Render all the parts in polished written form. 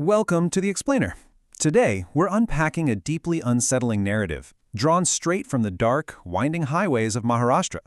Welcome to The Explainer. Today, we're unpacking a deeply unsettling narrative, drawn straight from the dark, winding highways of Maharashtra.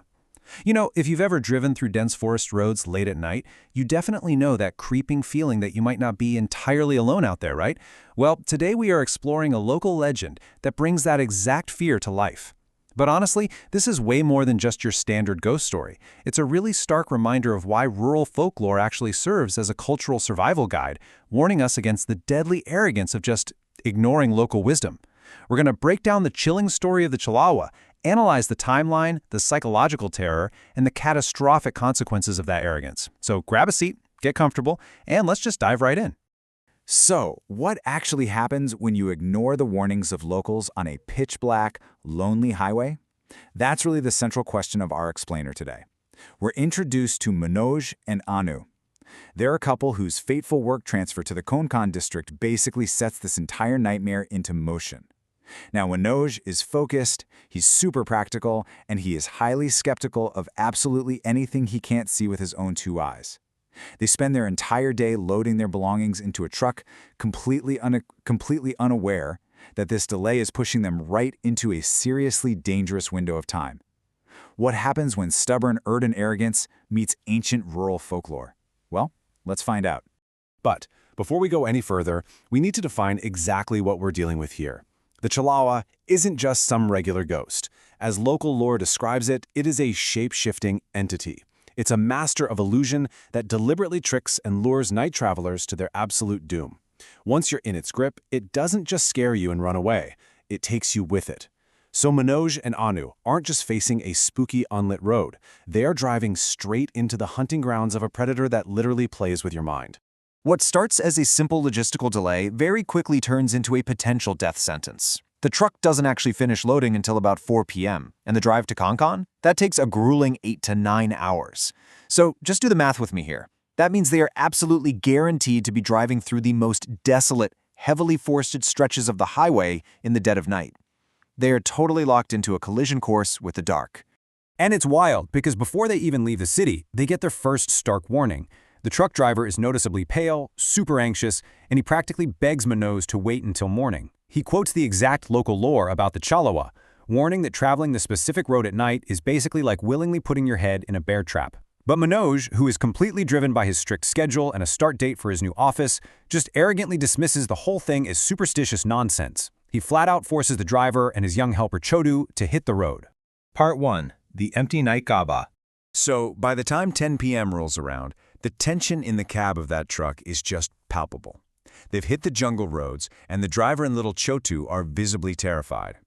You know, if you've ever driven through dense forest roads late at night, you definitely know that creeping feeling that you might not be entirely alone out there, right? Well, today we are exploring a local legend that brings that exact fear to life. But honestly, this is way more than just your standard ghost story. It's a really stark reminder of why rural folklore actually serves as a cultural survival guide, warning us against the deadly arrogance of just ignoring local wisdom. We're going to break down the chilling story of the chhalawa, analyze the timeline, the psychological terror, and the catastrophic consequences of that arrogance. So grab a seat, get comfortable, and let's just dive right in. So, what actually happens when you ignore the warnings of locals on a pitch-black, lonely highway? That's really the central question of our explainer today. We're introduced to Manoj and Anu. They're a couple whose fateful work transfer to the Konkan district basically sets this entire nightmare into motion. Now, Manoj is focused, he's super practical, and he is highly skeptical of absolutely anything he can't see with his own two eyes. They spend their entire day loading their belongings into a truck, completely unaware that this delay is pushing them right into a seriously dangerous window of time. What happens when stubborn urban arrogance meets ancient rural folklore? Well, let's find out. But before we go any further, we need to define exactly what we're dealing with here. The chhalawa isn't just some regular ghost. As local lore describes it, it is a shape-shifting entity. It's a master of illusion that deliberately tricks and lures night travelers to their absolute doom. Once you're in its grip, it doesn't just scare you and run away. It takes you with it. So Manoj and Anu aren't just facing a spooky unlit road. They are driving straight into the hunting grounds of a predator that literally plays with your mind. What starts as a simple logistical delay very quickly turns into a potential death sentence. The truck doesn't actually finish loading until about 4 p.m., and the drive to Konkan? That takes a grueling 8 to 9 hours. So just do the math with me here. That means they are absolutely guaranteed to be driving through the most desolate, heavily forested stretches of the highway in the dead of night. They are totally locked into a collision course with the dark. And it's wild, because before they even leave the city, they get their first stark warning. The truck driver is noticeably pale, super anxious, and he practically begs Manoj to wait until morning. He quotes the exact local lore about the chhalawa, warning that traveling the specific road at night is basically like willingly putting your head in a bear trap. But Manoj, who is completely driven by his strict schedule and a start date for his new office, just arrogantly dismisses the whole thing as superstitious nonsense. He flat out forces the driver and his young helper Chodu to hit the road. Part 1. The Empty Night Gaba. So, by the time 10 p.m. rolls around, the tension in the cab of that truck is just palpable. They've hit the jungle roads, and the driver and little Chotu are visibly terrified.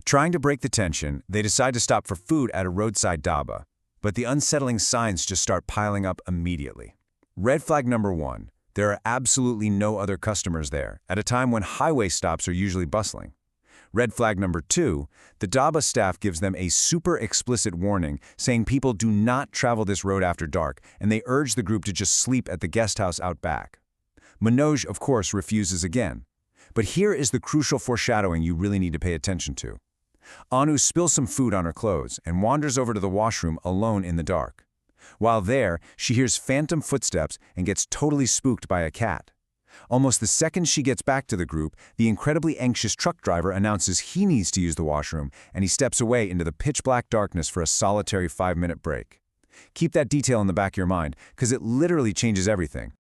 Trying to break the tension, they decide to stop for food at a roadside dhaba, but the unsettling signs just start piling up immediately. Red flag number 1, there are absolutely no other customers there, at a time when highway stops are usually bustling. Red flag number 2, the dhaba staff gives them a super explicit warning saying people do not travel this road after dark, and they urge the group to just sleep at the guest house out back. Manoj, of course, refuses again. But here is the crucial foreshadowing you really need to pay attention to. Anu spills some food on her clothes and wanders over to the washroom alone in the dark. While there, she hears phantom footsteps and gets totally spooked by a cat. Almost the second she gets back to the group, the incredibly anxious truck driver announces he needs to use the washroom, and he steps away into the pitch-black darkness for a solitary 5-minute break. Keep that detail in the back of your mind, because it literally changes everything.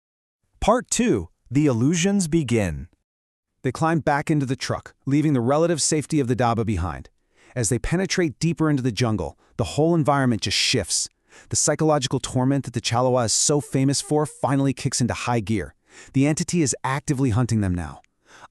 Part 2. The illusions begin. They climb back into the truck, leaving the relative safety of the dhaba behind. As they penetrate deeper into the jungle, the whole environment just shifts. The psychological torment that the chhalawa is so famous for finally kicks into high gear. The entity is actively hunting them now.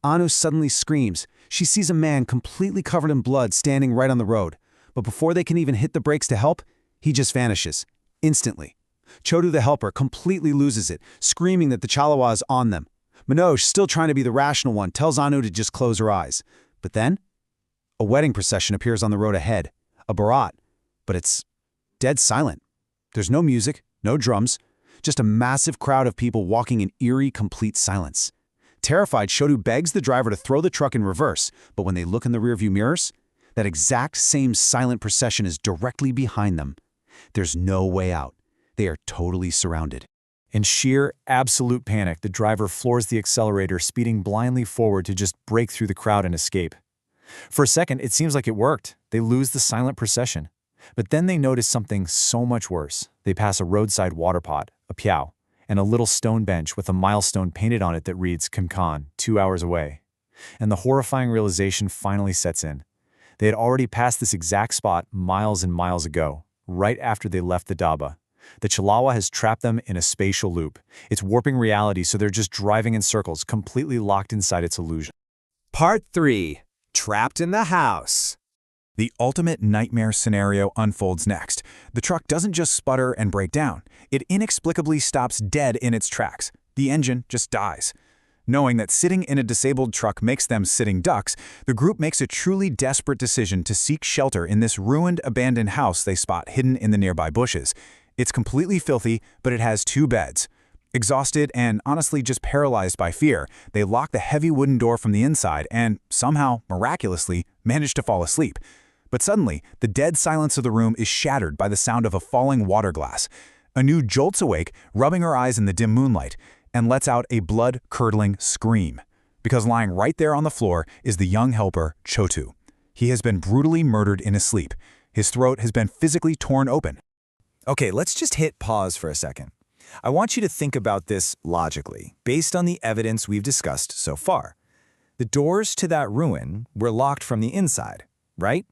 Anu suddenly screams. She sees a man completely covered in blood standing right on the road. But before they can even hit the brakes to help, he just vanishes. Instantly. Chodu the helper completely loses it, screaming that the chhalawa is on them. Manoj, still trying to be the rational one, tells Anu to just close her eyes. But then, a wedding procession appears on the road ahead. A barat. But it's dead silent. There's no music, no drums, just a massive crowd of people walking in eerie, complete silence. Terrified, Chodu begs the driver to throw the truck in reverse, but when they look in the rearview mirrors, that exact same silent procession is directly behind them. There's no way out. They are totally surrounded. In sheer, absolute panic, the driver floors the accelerator, speeding blindly forward to just break through the crowd and escape. For a second, it seems like it worked. They lose the silent procession. But then they notice something so much worse. They pass a roadside water pot, a piao, and a little stone bench with a milestone painted on it that reads Kumkan, 2 hours away. And the horrifying realization finally sets in. They had already passed this exact spot miles and miles ago, right after they left the dhaba. The chhalawa has trapped them in a spatial loop. It's warping reality, so they're just driving in circles, completely locked inside its illusion. Part 3. Trapped in the house. The ultimate nightmare scenario unfolds next. The truck doesn't just sputter and break down. It inexplicably stops dead in its tracks. The engine just dies. Knowing that sitting in a disabled truck makes them sitting ducks, the group makes a truly desperate decision to seek shelter in this ruined, abandoned house they spot hidden in the nearby bushes. It's completely filthy, but it has 2 beds. Exhausted and honestly just paralyzed by fear, they lock the heavy wooden door from the inside and, somehow, miraculously, manage to fall asleep. But suddenly, the dead silence of the room is shattered by the sound of a falling water glass. Anu jolts awake, rubbing her eyes in the dim moonlight, and lets out a blood-curdling scream. Because lying right there on the floor is the young helper, Chotu. He has been brutally murdered in his sleep. His throat has been physically torn open. Okay, let's just hit pause for a second. I want you to think about this logically, based on the evidence we've discussed so far. The doors to that ruin were locked from the inside, right?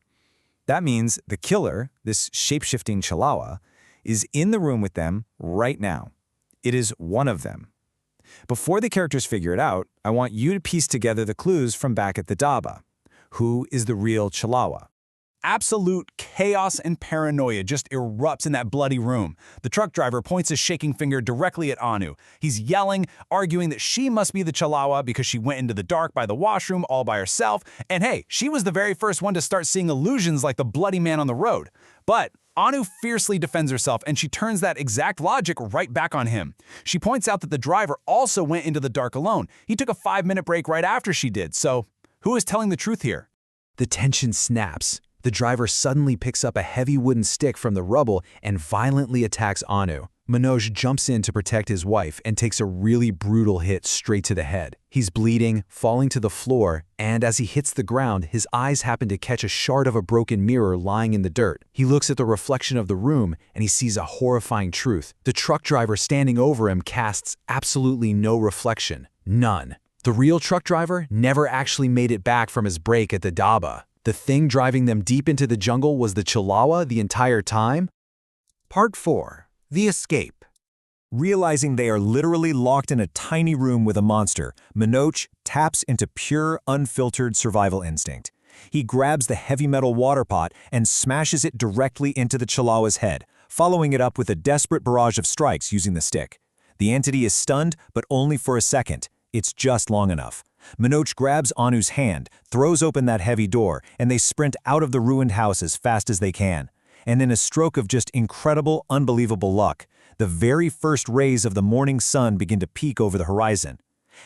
That means the killer, this shape-shifting chhalawa, is in the room with them right now. It is one of them. Before the characters figure it out, I want you to piece together the clues from back at the dhaba. Who is the real chhalawa? Absolute chaos and paranoia just erupts in that bloody room. The truck driver points his shaking finger directly at Anu. He's yelling, arguing that she must be the chhalawa because she went into the dark by the washroom all by herself, and hey, she was the very first one to start seeing illusions like the bloody man on the road. But Anu fiercely defends herself, and she turns that exact logic right back on him. She points out that the driver also went into the dark alone. He took a 5-minute break right after she did, so who is telling the truth here? The tension snaps. The driver suddenly picks up a heavy wooden stick from the rubble and violently attacks Anu. Manoj jumps in to protect his wife and takes a really brutal hit straight to the head. He's bleeding, falling to the floor, and as he hits the ground, his eyes happen to catch a shard of a broken mirror lying in the dirt. He looks at the reflection of the room and he sees a horrifying truth. The truck driver standing over him casts absolutely no reflection. None. The real truck driver never actually made it back from his break at the dhaba. The thing driving them deep into the jungle was the chhalawa the entire time? Part 4. The Escape. Realizing they are literally locked in a tiny room with a monster, Manoj taps into pure, unfiltered survival instinct. He grabs the heavy metal water pot and smashes it directly into the chhalawa's head, following it up with a desperate barrage of strikes using the stick. The entity is stunned, but only for a second. It's just long enough. Manoj grabs Anu's hand, throws open that heavy door, and they sprint out of the ruined house as fast as they can. And in a stroke of just incredible, unbelievable luck, the very first rays of the morning sun begin to peek over the horizon.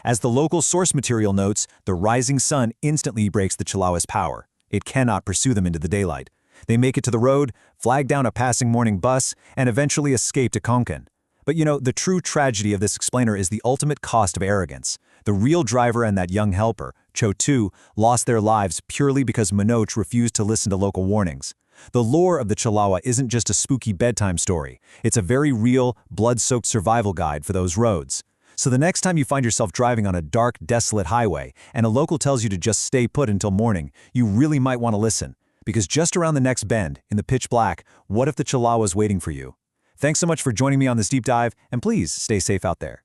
As the local source material notes, the rising sun instantly breaks the chhalawa's power. It cannot pursue them into the daylight. They make it to the road, flag down a passing morning bus, and eventually escape to Konkan. But you know, the true tragedy of this explainer is the ultimate cost of arrogance. The real driver and that young helper, Chotu, lost their lives purely because Manoj refused to listen to local warnings. The lore of the chhalawa isn't just a spooky bedtime story. It's a very real, blood-soaked survival guide for those roads. So the next time you find yourself driving on a dark, desolate highway and a local tells you to just stay put until morning, you really might want to listen. Because just around the next bend, in the pitch black, what if the chhalawa is waiting for you? Thanks so much for joining me on this deep dive, and please stay safe out there.